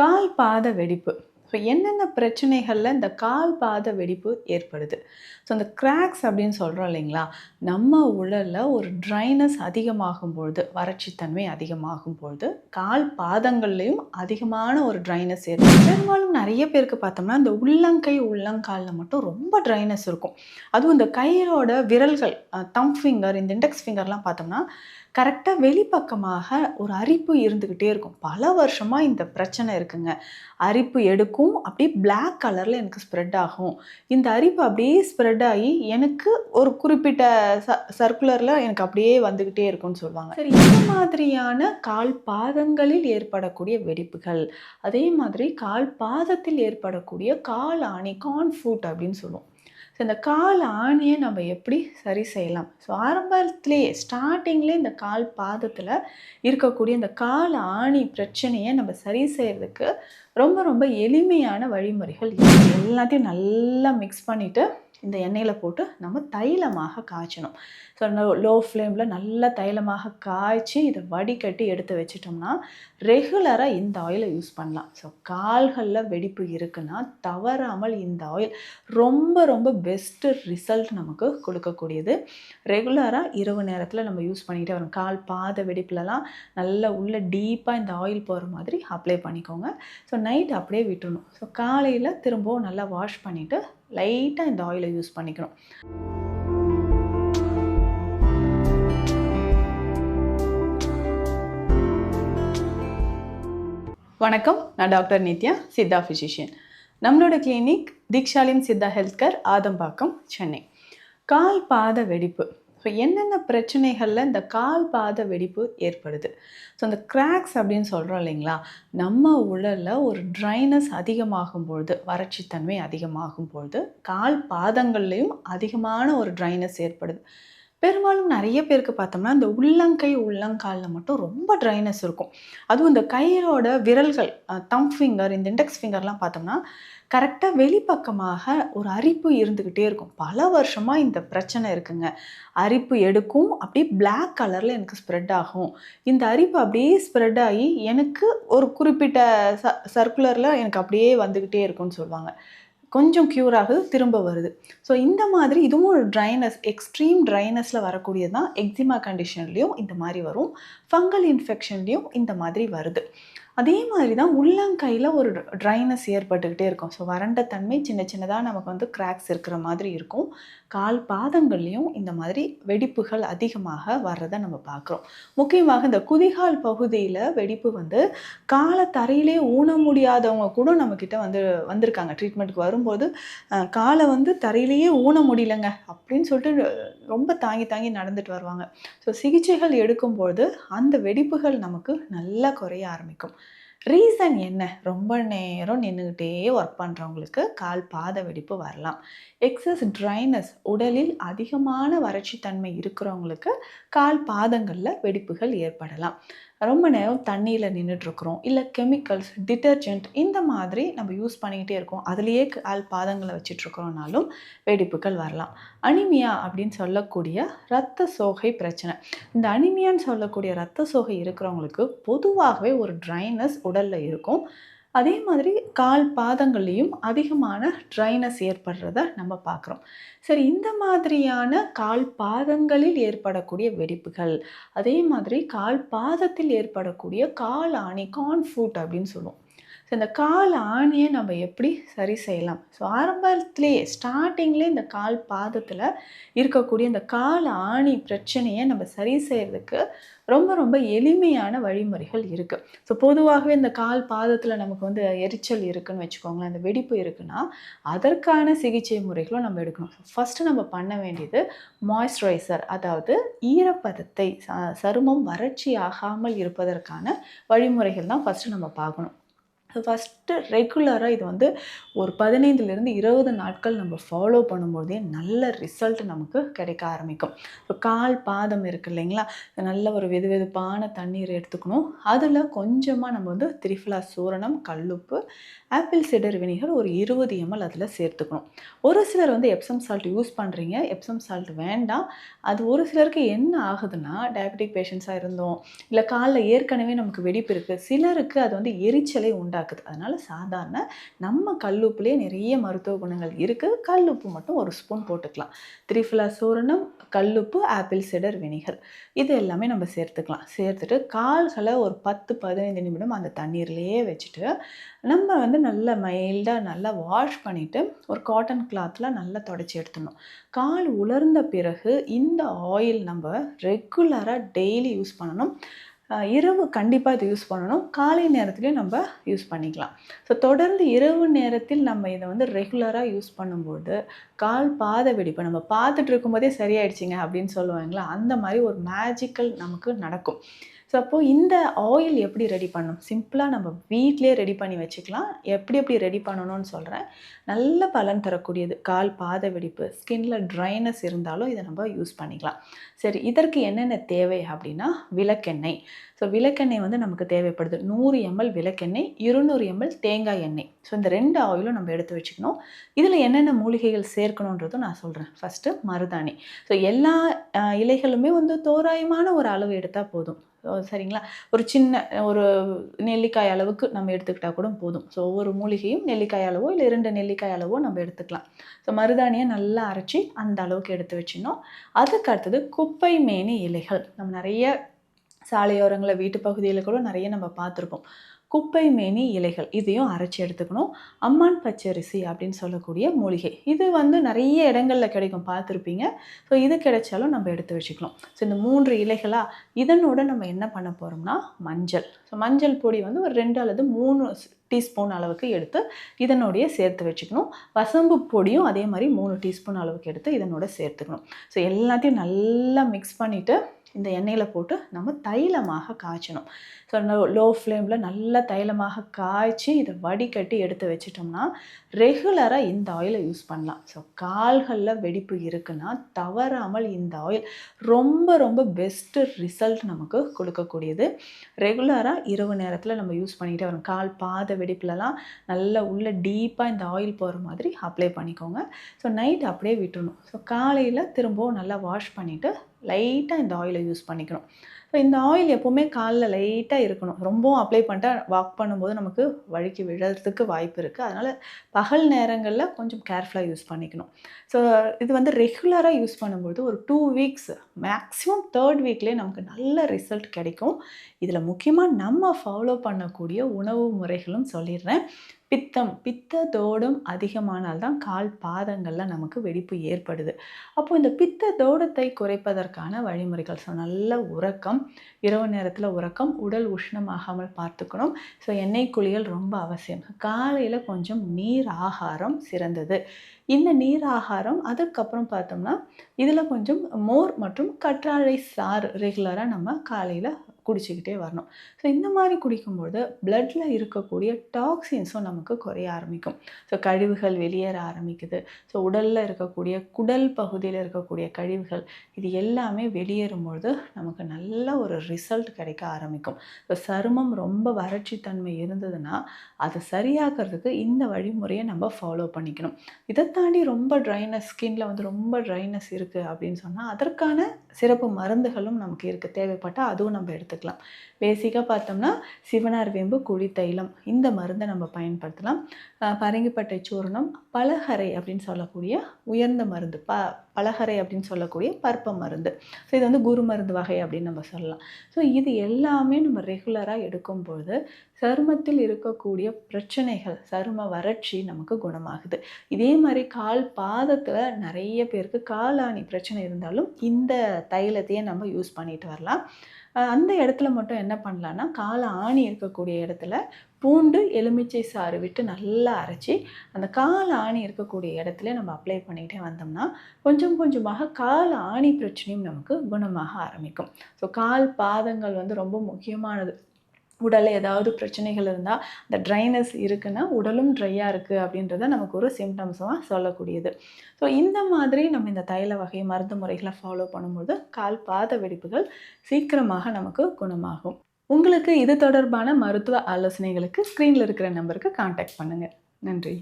கால் பாத வெடிப்பு. ஸோ என்னென்ன பிரச்சனைகள்ல இந்த கால் பாத வெடிப்பு ஏற்படுது? ஸோ இந்த கிராக்ஸ் அப்படின்னு சொல்கிறோம் இல்லைங்களா? நம்ம உடல்ல ஒரு ட்ரைனஸ் அதிகமாகும் பொழுது, வறட்சித்தன்மை அதிகமாகும் பொழுது, கால் பாதங்கள்லேயும் அதிகமான ஒரு ட்ரைனஸ் ஏற்படும். பெரும்பாலும் நிறைய பேருக்கு பார்த்தோம்னா, இந்த உள்ளங்கை, உள்ளங்கால்ல மட்டும் ரொம்ப ட்ரைனஸ் இருக்கும். அதுவும் இந்த கையோட விரல்கள், தம்ப் ஃபிங்கர், இந்த இண்டெக்ஸ் ஃபிங்கர்லாம் பார்த்தோம்னா, கரெக்டாக வெளிப்பக்கமாக ஒரு அரிப்பு இருந்துக்கிட்டே இருக்கும். பல வருஷமாக இந்த பிரச்சனை இருக்குங்க. அரிப்பு எடுக்கும், அப்படியே பிளாக் கலரில் எனக்கு ஸ்ப்ரெட் ஆகும். இந்த அரிப்பு அப்படியே ஸ்ப்ரெட் ஆகி எனக்கு ஒரு குறிப்பிட்ட சர்க்குலரில் எனக்கு அப்படியே வந்துக்கிட்டே இருக்கும்னு சொல்லுவாங்க. சரி, இந்த மாதிரியான கால் பாதங்களில் ஏற்படக்கூடிய வெடிப்புகள், அதே மாதிரி கால் பாதத்தில் ஏற்படக்கூடிய கால் ஆணி, கான் ஃபுட் அப்படின்னு சொல்லுவோம். ஸோ இந்த கால் ஆணியை நம்ம எப்படி சரி செய்யலாம்? ஸோ ஆரம்பத்திலேயே ஸ்டார்டிங்லேயே இந்த கால் பாதத்தில் இருக்கக்கூடிய இந்த கால் ஆணி பிரச்சனையை நம்ம சரி செய்கிறதுக்கு ரொம்ப ரொம்ப எளிமையான வழிமுறைகள் எல்லாத்தையும் நல்லா மிக்ஸ் பண்ணிவிட்டு இந்த எண்ணெயில் போட்டு நம்ம தைலமாக காய்ச்சணும். ஸோ லோ ஃப்ளேமில் நல்லா தைலமாக காய்ச்சி இதை வடிகட்டி எடுத்து வச்சிட்டோம்னா ரெகுலராக இந்த ஆயிலை யூஸ் பண்ணலாம். ஸோ கால்களில் வெடிப்பு இருக்குன்னா தவறாமல் இந்த ஆயில் ரொம்ப ரொம்ப பெஸ்ட்டு ரிசல்ட் நமக்கு கொடுக்கக்கூடியது. ரெகுலராக இரவு நேரத்தில் நம்ம யூஸ் பண்ணிக்கிட்டே வரோம். கால் பாத வெடிப்புலலாம் நல்லா உள்ள டீப்பாக இந்த ஆயில் போகிற மாதிரி அப்ளை பண்ணிக்கோங்க. ஸோ நைட் அப்படியே விட்டுறணும். ஸோ காலையில் திரும்பவும் நல்லா வாஷ் பண்ணிவிட்டு லைட்டாக இந்த ஆயிலை யூஸ் பண்ணிக்கணும். வணக்கம், நான் டாக்டர் நித்யா, சித்தா ஃபிசிஷியன். நம்மளோட clinic Theekshalim Siddha health care, Adambakkam, Chennai. கால் பாத வெடிப்பு. ஸோ என்னென்ன பிரச்சனைகளில் இந்த கால் பாத வெடிப்பு ஏற்படுது? ஸோ இந்த கிராக்ஸ் அப்படின்னு சொல்கிறோம் இல்லைங்களா? நம்ம உடலில் ஒரு ட்ரைனஸ் அதிகமாகும் பொழுது, வறட்சித்தன்மை அதிகமாகும் பொழுது, கால் பாதங்கள்லேயும் அதிகமான ஒரு ட்ரைனஸ் ஏற்படுது. பெரும்பாலும் நிறைய பேருக்கு பார்த்தோம்னா, இந்த உள்ளங்கை, உள்ளங்காலில் மட்டும் ரொம்ப ட்ரைனஸ் இருக்கும். அதுவும் இந்த கையோட விரல்கள், தம்ப் ஃபிங்கர், இந்த இண்டெக்ஸ் ஃபிங்கர்லாம் பார்த்தோம்னா, கரெக்டாக வெளிப்பக்கமாக ஒரு அரிப்பு இருந்துக்கிட்டே இருக்கும். பல வருஷமாக இந்த பிரச்சனை இருக்குங்க. அரிப்பு எடுக்கும், அப்படியே பிளாக் கலரில் எனக்கு ஸ்ப்ரெட் ஆகும். இந்த அரிப்பு அப்படியே ஸ்ப்ரெட் ஆகி எனக்கு ஒரு குறிப்பிட்ட சர்க்குலரில் எனக்கு அப்படியே வந்துக்கிட்டே இருக்கும்னு சொல்லுவாங்க. கொஞ்சம் க்யூர் ஆகுது, திரும்ப வருது. ஸோ இந்த மாதிரி இதுவும் ஒரு ட்ரைனஸ், எக்ஸ்ட்ரீம் ட்ரைனஸில் வரக்கூடியது தான். எக்ஸிமா கண்டிஷன்லேயும் இந்த மாதிரி வரும், ஃபங்கல் இன்ஃபெக்ஷன்லேயும் இந்த மாதிரி வருது. அதே மாதிரி தான் உள்ளங்கையில் ஒரு ட்ரைனஸ் ஏற்பட்டுக்கிட்டே இருக்கும். ஸோ வறண்ட தன்மை, சின்ன சின்னதாக நமக்கு வந்து கிராக்ஸ் இருக்கிற மாதிரி இருக்கும். கால் பாதங்கள்லேயும் இந்த மாதிரி வெடிப்புகள் அதிகமாக வர்றதை நம்ம பார்க்குறோம். முக்கியமாக இந்த குதிகால் பகுதியில் வெடிப்பு வந்து காலை தரையிலே ஊன முடியாதவங்க கூட நம்மக்கிட்ட வந்திருக்காங்க. ட்ரீட்மெண்ட்டுக்கு வரும்போது காலை வந்து தரையிலேயே ஊன முடியலங்க அப்படின்னு சொல்லிட்டு ரொம்ப தாங்கி தாங்கி நடந்துட்டு வருவாங்க. ஸோ சிகிச்சைகள் எடுக்கும்பொழுது அந்த வெடிப்புகள் நமக்கு நல்லா குறைய ஆரம்பிக்கும். ரீசன் என்ன? ரொம்ப நேரம் நின்றுக்கிட்டே ஒர்க் பண்ணுறவங்களுக்கு கால் பாத வெடிப்பு வரலாம். எக்ஸஸ் ட்ரைனஸ், உடலில் அதிகமான வறட்சித்தன்மை இருக்கிறவங்களுக்கு கால் பாதங்களில் வெடிப்புகள் ஏற்படலாம். ரொம்ப நேரம் தண்ணியில் நின்றுட்டுருக்குறோம், இல்லை கெமிக்கல்ஸ், டிட்டர்ஜென்ட் இந்த மாதிரி நம்ம யூஸ் பண்ணிக்கிட்டே இருக்கோம், அதுலேயே கால் பாதங்களை வச்சிட்ருக்கிறோனாலும் வெடிப்புகள் வரலாம். அனிமியா அப்படின்னு சொல்லக்கூடிய இரத்த சோகை பிரச்சனை. இந்த அனிமியான்னு சொல்லக்கூடிய இரத்த சோகை இருக்கிறவங்களுக்கு பொதுவாகவே ஒரு ட்ரைனஸ் உடலில் இருக்கும். அதே மாதிரி கால் பாதங்கள்லேயும் அதிகமான ட்ரைனஸ் ஏற்படுறத நம்ம பார்க்குறோம். சரி, இந்த மாதிரியான கால் பாதங்களில் ஏற்படக்கூடிய வெடிப்புகள், அதே மாதிரி கால் பாதத்தில் ஏற்படக்கூடிய கால் ஆணி, கான் ஃபுட் அப்படின்னு சொல்லுவோம். ஸோ இந்த கால் ஆணியை நம்ம எப்படி சரி செய்யலாம்? ஸோ ஆரம்பத்திலேயே ஸ்டார்டிங்லேயே இந்த கால் பாதத்தில் இருக்கக்கூடிய இந்த கால் ஆணி பிரச்சனையை நம்ம சரி செய்கிறதுக்கு ரொம்ப ரொம்ப எளிமையான வழிமுறைகள் இருக்குது. ஸோ பொதுவாகவே இந்த கால் பாதத்தில் நமக்கு வந்து எரிச்சல் இருக்குதுன்னு வச்சுக்கோங்களேன், அந்த வெடிப்பு இருக்குன்னா அதற்கான சிகிச்சை முறைகளும் நம்ம எடுக்கணும். ஃபஸ்ட்டு நம்ம பண்ண வேண்டியது மாய்ஸ்சரைசர், அதாவது ஈரப்பதத்தை, சருமம் வறட்சி ஆகாமல் இருப்பதற்கான வழிமுறைகள் தான் ஃபஸ்ட்டு நம்ம பார்க்கணும். ஃபஸ்ட்டு ரெகுலராக இது வந்து ஒரு 15லேருந்து 20 நாட்கள் நம்ம ஃபாலோ பண்ணும்போதே நல்ல ரிசல்ட் நமக்கு கிடைக்க ஆரம்பிக்கும். இப்போ கால் பாதம் இருக்குது இல்லைங்களா, நல்ல ஒரு வெது வெதுப்பான தண்ணீர் எடுத்துக்கணும். அதில் கொஞ்சமாக நம்ம வந்து திரிஃபலா சூரணம், கல்லுப்பு, ஆப்பிள் சிடர் வினிகர் ஒரு 20 ml அதில் சேர்த்துக்கணும். ஒரு சிலர் வந்து எப்சம் சால்ட் யூஸ் பண்ணுறீங்க, எப்சம் சால்ட் வேண்டாம். அது ஒரு சிலருக்கு என்ன ஆகுதுன்னா, டயபெட்டிக் பேஷண்ட்ஸாக இருந்தோம், இல்லை காலில் ஏற்கனவே நமக்கு வெடிப்பு இருக்குது, சிலருக்கு அது வந்து எரிச்சலை உண்டாக்குது. உண்டாக்குது. அதனால் சாதாரண நம்ம கல்லுப்புலேயே நிறைய மருத்துவ குணங்கள் இருக்குது. கல்லுப்பு மட்டும் ஒரு ஸ்பூன் போட்டுக்கலாம். திரிஃபலா சூரணம், கல்லுப்பு, ஆப்பிள் சிடர் வினிகர் இது எல்லாமே நம்ம சேர்த்துக்கலாம். சேர்த்துட்டு கால்களை ஒரு 10-15 நிமிடம் அந்த தண்ணீர்லேயே வச்சுட்டு நம்ம வந்து நல்லா மைல்டாக நல்லா வாஷ் பண்ணிவிட்டு ஒரு காட்டன் கிளாத்தில் நல்லா தொடச்சி எடுத்துடணும். கால் உலர்ந்த பிறகு இந்த ஆயில் நம்ம ரெகுலராக டெய்லி யூஸ் பண்ணணும். இரவு கண்டிப்பாக இது யூஸ் பண்ணணும். காலை நேரத்துலையும் நம்ம யூஸ் பண்ணிக்கலாம். ஸோ தொடர்ந்து இரவு நேரத்தில் நம்ம இதை வந்து ரெகுலராக யூஸ் பண்ணும்போது கால் பாத வெடிப்பு நம்ம பார்த்துட்டு இருக்கும்போதே சரியாயிடுச்சிங்க அப்படின்னு சொல்லுவாங்களா, அந்த மாதிரி ஒரு மேஜிக்கல் நமக்கு நடக்கும். ஸோ அப்போது இந்த ஆயில் எப்படி ரெடி பண்ணணும்? சிம்பிளாக நம்ம வீட்டிலே ரெடி பண்ணி வச்சுக்கலாம். எப்படி ரெடி பண்ணணும்னு சொல்கிறேன். நல்ல பலன் தரக்கூடியது. கால் பாத வெடிப்பு, ஸ்கின்ல ட்ரைனஸ் இருந்தாலும் இதை நம்ம யூஸ் பண்ணிக்கலாம். சரி, இதற்கு என்னென்ன தேவை அப்படின்னா விளக்கெண்ணெய். ஸோ விளக்கெண்ணெய் வந்து நமக்கு தேவைப்படுது. 100 ml விளக்கெண்ணெய், 200 ml தேங்காய் எண்ணெய். ஸோ இந்த 2 ஆயிலும் நம்ம எடுத்து வச்சுக்கணும். இதில் என்னென்ன மூலிகைகள் சேர்க்கணுன்றதும் நான் சொல்கிறேன். ஃபஸ்ட்டு மருதாணி. ஸோ எல்லா இலைகளுமே வந்து தோராயமான ஒரு அளவு எடுத்தால் போதும். சரிங்களா? ஒரு சின்ன ஒரு நெல்லிக்காய் அளவுக்கு நம்ம எடுத்துக்கிட்டால் கூட போதும். ஸோ ஒவ்வொரு மூலிகையும் நெல்லிக்காய் அளவோ இல்லை 2 நெல்லிக்காய் அளவோ நம்ம எடுத்துக்கலாம். ஸோ மருதாணியை நல்லா அரைச்சி அந்த அளவுக்கு எடுத்து வச்சிடணும். அதுக்கு அடுத்தது குப்பை மேனி இலைகள். நம்ம நிறைய சாலையோரங்களில் வீட்டு பகுதியில் கூட நிறைய நம்ம பார்த்துருப்போம். குப்பை மேனி இலைகள் இதையும் அரைச்சி எடுத்துக்கணும். அம்மான் பச்சரிசி அப்படின்னு சொல்லக்கூடிய மூலிகை இது வந்து நிறைய இடங்களில் கிடைக்கும், பார்த்துருப்பீங்க. ஸோ இது கிடைச்சாலும் நம்ம எடுத்து வச்சுக்கலாம். ஸோ இந்த 3 இலைகளாக இதனோட நம்ம என்ன பண்ண போகிறோம்னா மஞ்சள். ஸோ மஞ்சள் பொடி வந்து ஒரு 2 அல்லது 3 டீஸ்பூன் அளவுக்கு எடுத்து இதனோடைய சேர்த்து வச்சுக்கணும். வசம்பு பொடியும் அதே மாதிரி 3 டீஸ்பூன் அளவுக்கு எடுத்து இதனோட சேர்த்துக்கணும். ஸோ எல்லாத்தையும் நல்லா மிக்ஸ் பண்ணிவிட்டு இந்த எண்ணெயில் போட்டு நம்ம தைலமாக காய்ச்சணும். ஸோ லோ ஃப்ளேமில் நல்லா தைலமாக காய்ச்சி இதை வடிகட்டி எடுத்து வச்சிட்டோம்னா ரெகுலராக இந்த ஆயிலை யூஸ் பண்ணலாம். ஸோ கால்களில் வெடிப்பு இருக்குன்னா தவறாமல் இந்த ஆயில் ரொம்ப ரொம்ப பெஸ்ட்டு ரிசல்ட் நமக்கு கொடுக்கக்கூடியது. ரெகுலராக இரவு நேரத்தில் நம்ம யூஸ் பண்ணிகிட்டே வரோம். கால் பாத வெடிப்புலலாம் நல்லா உள்ளே டீப்பாக இந்த ஆயில் போகிற மாதிரி அப்ளை பண்ணிக்கோங்க. ஸோ நைட் அப்படியே விட்டுணும். ஸோ காலையில் திரும்பவும் நல்லா வாஷ் பண்ணிவிட்டு லைட்டாக இந்த ஆயிலை யூஸ் பண்ணிக்கணும். ஸோ இந்த ஆயில் எப்போவுமே காலில் லைட்டாக இருக்கணும். ரொம்பவும் அப்ளை பண்ணிட்டா வாக் பண்ணும்போது நமக்கு வழுக்கி விழறதுக்கு வாய்ப்பு இருக்குது. அதனால் பகல் நேரங்களில் கொஞ்சம் கேர்ஃபுல்லாக யூஸ் பண்ணிக்கணும். ஸோ இது வந்து ரெகுலராக யூஸ் பண்ணும்போது ஒரு 2 வீக்ஸ் மேக்ஸிமம் 3rd வீக்லேயே நமக்கு நல்ல ரிசல்ட் கிடைக்கும். இதில் முக்கியமாக நம்ம ஃபாலோ பண்ணக்கூடிய உணவு முறைகளும் சொல்லிடுறேன். பித்ததோடம் அதிகமானால்தான் கால் பாதங்களில் நமக்கு வெடிப்பு ஏற்படுது. அப்போது இந்த பித்ததோடத்தை குறைப்பதற்கான வழிமுறைகள். ஸோ நல்ல உறக்கம், இரவு நேரத்தில் உறக்கம், உடல் உஷ்ணமாகாமல் பார்த்துக்கணும். ஸோ எண்ணெய் குளியல் ரொம்ப அவசியம். காலையில் கொஞ்சம் நீர் ஆகாரம் சிறந்தது. இந்த நீர் ஆகாரம் அதுக்கப்புறம் பார்த்தோம்னா இதில் கொஞ்சம் மோர் மற்றும் கற்றாழை சாறு ரெகுலராக நம்ம காலையில் குடிச்சிக்கிட்டே வரணும். ஸோ இந்த மாதிரி குடிக்கும்போது பிளட்டில் இருக்கக்கூடிய டாக்ஸின்ஸும் நமக்கு குறைய ஆரம்பிக்கும். ஸோ கழிவுகள் வெளியேற ஆரம்பிக்குது. ஸோ உடலில் இருக்கக்கூடிய குடல் பகுதியில் இருக்கக்கூடிய கழிவுகள் இது எல்லாமே வெளியேறும்பொழுது நமக்கு நல்ல ஒரு ரிசல்ட் கிடைக்க ஆரம்பிக்கும். ஸோ சருமம் ரொம்ப வறட்சி தன்மை இருந்ததுன்னா அதை சரியாக்கிறதுக்கு இந்த வழிமுறையை நம்ம ஃபாலோ பண்ணிக்கணும். இதை தாண்டி ரொம்ப ட்ரைனஸ், ஸ்கின்ல வந்து ரொம்ப ட்ரைனஸ் இருக்குது அப்படின்னு சொன்னால் அதற்கான சிறப்பு மருந்துகளும் நமக்கு இருக்குது. தேவைப்பட்டால் அதுவும் நம்ம எடுத்துக்கலாம். பேசிக்காக பார்த்தோம்னா சிவனார் வேம்பு குழி தைலம் இந்த மருந்தை நம்ம பயன்படுத்தலாம். பரங்கிப்பட்டை சூர்ணம், பலகரை அப்படின்னு சொல்லக்கூடிய உயர்ந்த மருந்து, பலகரை அப்படின்னு சொல்லக்கூடிய பற்ப மருந்து. ஸோ இது வந்து குரு மருந்து வகை அப்படின்னு நம்ம சொல்லலாம். ஸோ இது எல்லாமே நம்ம ரெகுலராக எடுக்கும்போது சருமத்தில் இருக்கக்கூடிய பிரச்சனைகள், சரும வறட்சி நமக்கு குணமாகுது. இதே மாதிரி கால் பாதத்தில் நிறைய பேருக்கு காலாணி பிரச்சனை இருந்தாலும் இந்த தைலத்தையே நம்ம யூஸ் பண்ணிட்டு வரலாம். அந்த இடத்துல மட்டும் என்ன பண்ணலான்னா கால் ஆணி இருக்கக்கூடிய இடத்துல பூண்டு எலுமிச்சை சாறு விட்டு நல்லா அரைச்சி அந்த கால் ஆணி இருக்கக்கூடிய இடத்துல நம்ம அப்ளை பண்ணிக்கிட்டே வந்தோம்னா கொஞ்சம் கொஞ்சமாக கால் ஆணி பிரச்சனையும் நமக்கு குணமாக ஆரம்பிக்கும். ஸோ கால் பாதங்கள் வந்து ரொம்ப முக்கியமானது. உடலில் ஏதாவது பிரச்சனைகள் இருந்தால் அந்த ட்ரைனஸ் இருக்குன்னா உடலும் ட்ரையாக இருக்குது அப்படின்றத நமக்கு ஒரு சிம்டம்ஸாக சொல்லக்கூடியது. ஸோ இந்த மாதிரி நம்ம இந்த தைல வகை மருந்து முறைகளை ஃபாலோ பண்ணும்போது கால் பாத வெடிப்புகள் சீக்கிரமாக நமக்கு குணமாகும். உங்களுக்கு இது தொடர்பான மருத்துவ ஆலோசனைகளுக்கு ஸ்க்ரீனில் இருக்கிற நம்பருக்கு கான்டாக்ட் பண்ணுங்கள். நன்றி.